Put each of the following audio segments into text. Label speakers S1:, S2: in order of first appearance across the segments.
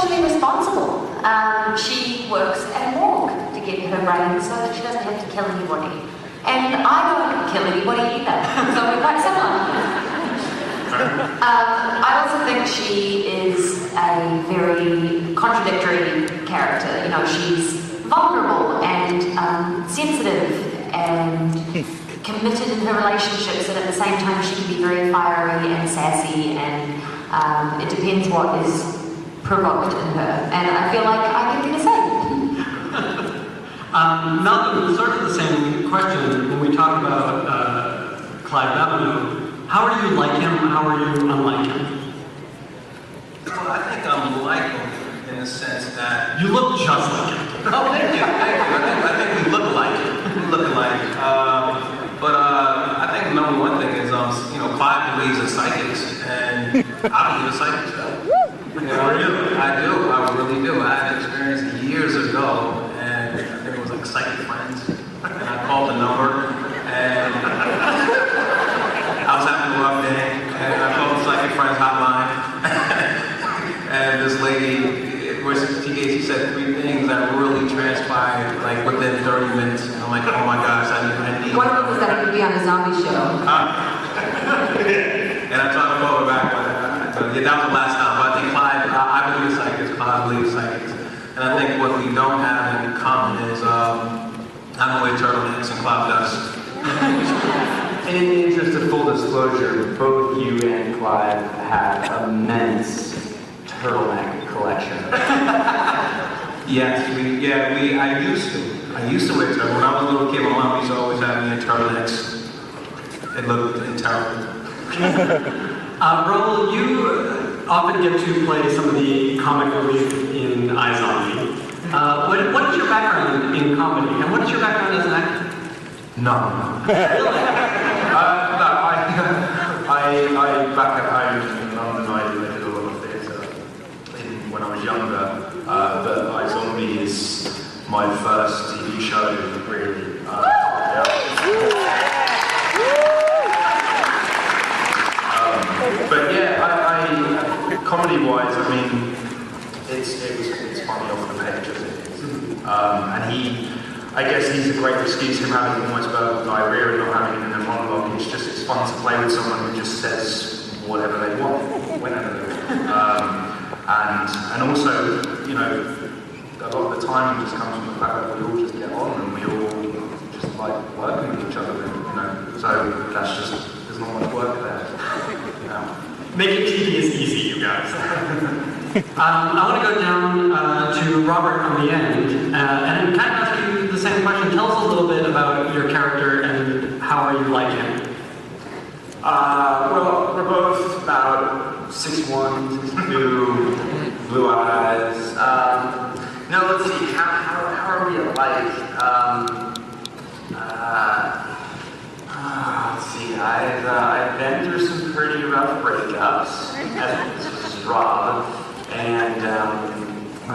S1: socially responsible. She works at a morgue to get her brain so that she doesn't have to kill anybody. And I don't kill anybody either, so we're quite similar. I also think she is a very contradictory character. You know, she's vulnerable and sensitive and committed in her relationships, and at the same time she can be very fiery and sassy, and it depends what is provoked in her. And I feel like I can be the same.
S2: Malcolm, sort of the same question when we talk about Clive Babineau. How are you like him? How are you unlike him?
S3: Well, I think I'm like him in the sense that...
S2: You look just like him.
S3: Oh, thank you. I think we look alike. But I think the number one thing is, Clive believes in psychics, and I believe in psychics. I do. I really do. I had an experience years ago, and I think it was like Psychic Friends, and I called the number, and I was having a rough day, and I called the Psychic Friends hotline, and this lady, she said 3 things that really transpired like within 30 minutes. And I'm like, oh my gosh, I need.
S1: One of them was that I could be on the zombie show.
S3: And I tried to call her back, but that was the last time. But I think Clive, I believe in psychics. Clive believes in psychics, and I think what we don't have in common is I don't wear turtlenecks and Clive does.
S4: And in the interest of full disclosure, both you and Clive have immense turtleneck collection.
S3: Yes, I used to wear turtlenecks. When I was a little kid, my mom used to always have me in turtlenecks. It looked terrible.
S2: Raul, you often get to play some of the comic relief in iZombie. What is your background in comedy, and what is your background as an actor?
S4: None.
S2: Really?
S4: I back at home in London, I did a lot of theatre when I was younger, but iZombie is my first TV show, really. But yeah, comedy-wise, I mean, it's funny off the page, as it is. And I guess he's a great excuse, him having almost verbal diarrhea and not having it in a monologue. It's fun to play with someone who just says whatever they want, whenever they want. And also, a lot of the time just comes from the fact that we all just get on and we all just like working with each other, So that's just, there's not much work there.
S2: Making TV is easy, you guys. I want to go down to Robert on the end and kind of ask you the same question. Tell us a little bit about your character and how are you like him?
S4: Well, we're both about 6'1", 6'2", blue eyes. No, let's see, how are we alike? Let's see, I've been through some pretty rough breakups, as this is Rob, and I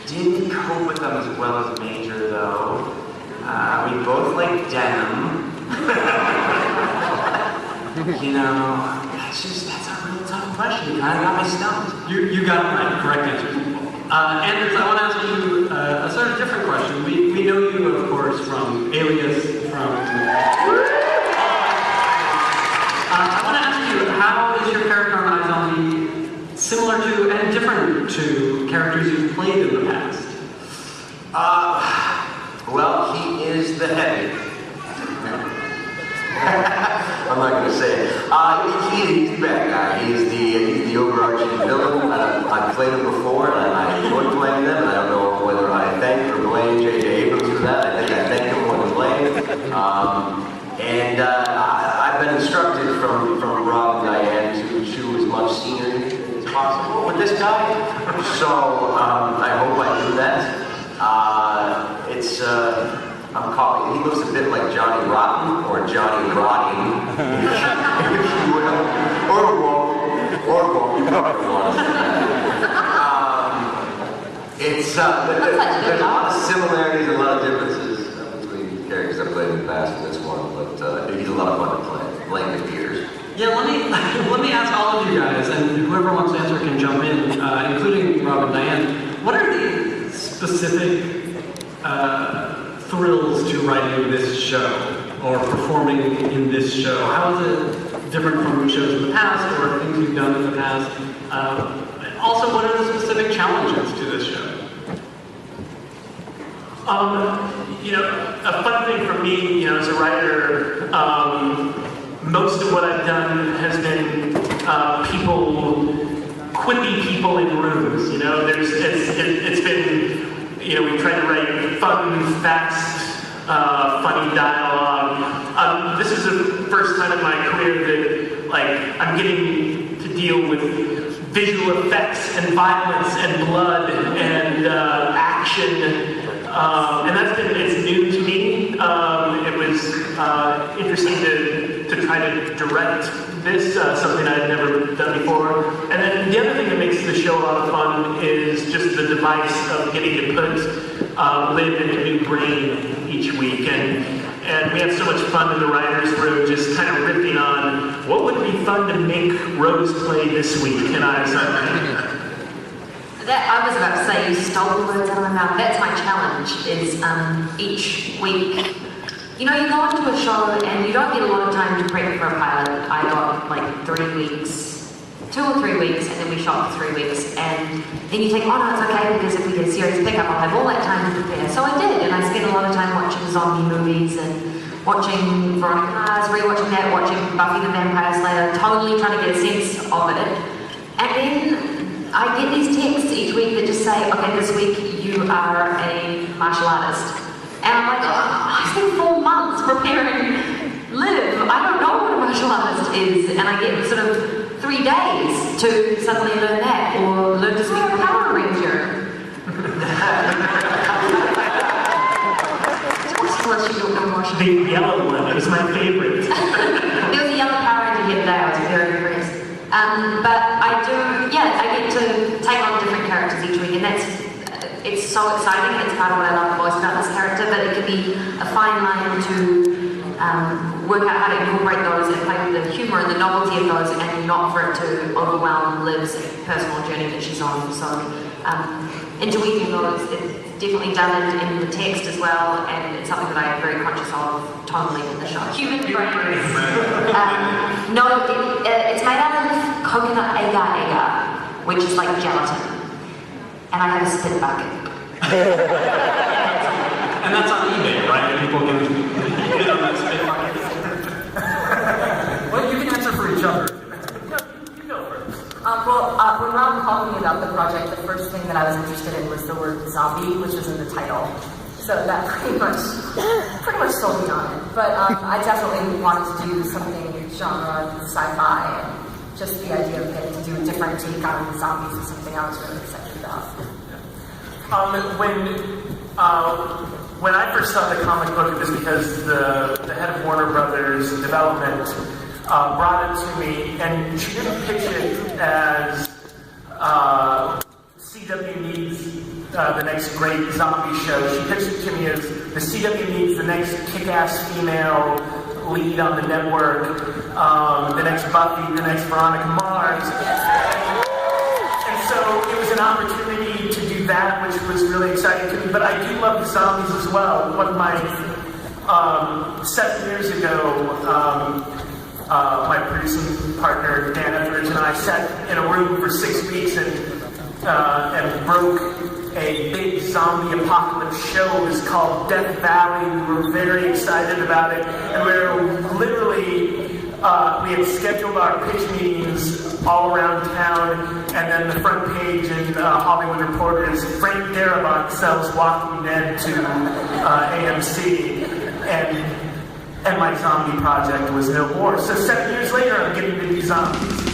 S4: didn't cope with them as well as Major, though. We both like denim. That's a real tough question. You kind of got me stumped.
S2: You got it right. Correct answer. Anders, I want to ask you a sort of different question. We know you, of course, from Alias, from... I want to ask you, how is your character on iZombie similar to and different to characters you've played in the past?
S4: Well, he is the heavy. I'm not going to say it. He's the bad guy. He's the overarching villain. I've played him before, and I enjoyed playing them. And I don't know whether I thank or blame J.J. Abrams for that. I think I thank him more than blame. I've been instructed from Rob and Diane to chew as much scenery as possible with this guy. So I hope I do that. He looks a bit like Johnny Rotten, or Johnny Rotting, if you will. Or Wolf, you probably want to there's a lot of similarities and a lot of differences between characters I've played in the past and this one, but he's a lot of fun to play. Blank the Peters.
S2: Yeah, let me ask all of you guys, and whoever wants to answer can jump in, including Rob and Diane. What are the specific thrills to writing this show or performing in this show? How is it different from shows in the past or things you've done in the past? Also, what are the specific challenges to this show?
S5: A fun thing for me, as a writer, most of what I've done has been quippy people in rooms. It's been, we try to write fun, fast, funny dialogue. This is the first time in my career that, I'm getting to deal with visual effects and violence and blood and action. And it's new to me. It was interesting to try to direct this, something I'd never done before. And then the other thing that makes the show a lot of fun is just the device of getting to put Liv in a new brain each week. And we have so much fun in the writer's room just kind of riffing on what would be fun to make Rose play this week in iZombie.
S1: I was about to say, you stole the words out of my mouth. That's my challenge, is each week. You go into a show and you don't get a lot of time to prep for a pilot. I got 3 weeks, 2 or 3 weeks, and then we shot for 3 weeks. And then you think, oh no, it's okay, because if we get a serious pickup, I'll have all that time to prepare. So I did, and I spent a lot of time watching zombie movies and watching Veronica Mars, rewatching that, watching Buffy the Vampire Slayer, totally trying to get a sense of it. And then I get these texts each week that just say, okay, this week you are a martial artist. And I'm like, I spent 4 months preparing Liv. I don't know what a martial artist is. And I get sort of 3 days to suddenly learn that or learn to speak a Power Ranger.
S5: The yellow one is my favorite.
S1: There was a yellow Power Ranger here today. I was very impressed. But I get to take on different characters each week, and it's so exciting. It's part of what I love most about this character, but it can be a fine line to work out how to incorporate those and play with the humor and the novelty of those, and not for it to overwhelm Liv's personal journey that she's on. So interweaving those, it's definitely done in the text as well, and it's something that I am very conscious of tonally in the show. Human brains. No, it's made out of coconut agar, which is like gelatin. And I have a spit bucket.
S2: And that's on eBay, right? People can get on that spit bucket.
S6: Well, you can answer for each other. You go first. When Rob called me about the project, the first thing that I was interested in was the word zombie, which was in the title. So that pretty much sold me on it. But I definitely wanted to do something genre sci-fi, and just the idea of getting to do a different take on zombies was something I was really excited about.
S5: When I first saw the comic book, it was because the head of Warner Brothers development brought it to me, and she didn't pitch it as CW needs the next great zombie show. She pitched it to me as the CW needs the next kick-ass female lead on the network, the next Buffy, the next Veronica Mars. And so it was an opportunity to do that, which was really exciting to me. But I do love the zombies as well. One of my 7 years ago, my producing partner Dan Etheridge and I sat in a room for 6 weeks and broke a big zombie apocalypse show. It was called Death Valley. We were very excited about it, and we were literally we had scheduled our pitch meetings all around town, and then the front page in Hollywood Reporter is Frank Darabont sells Walking Dead to AMC, and my zombie project was no more. So 7 years later, I'm getting to do zombies.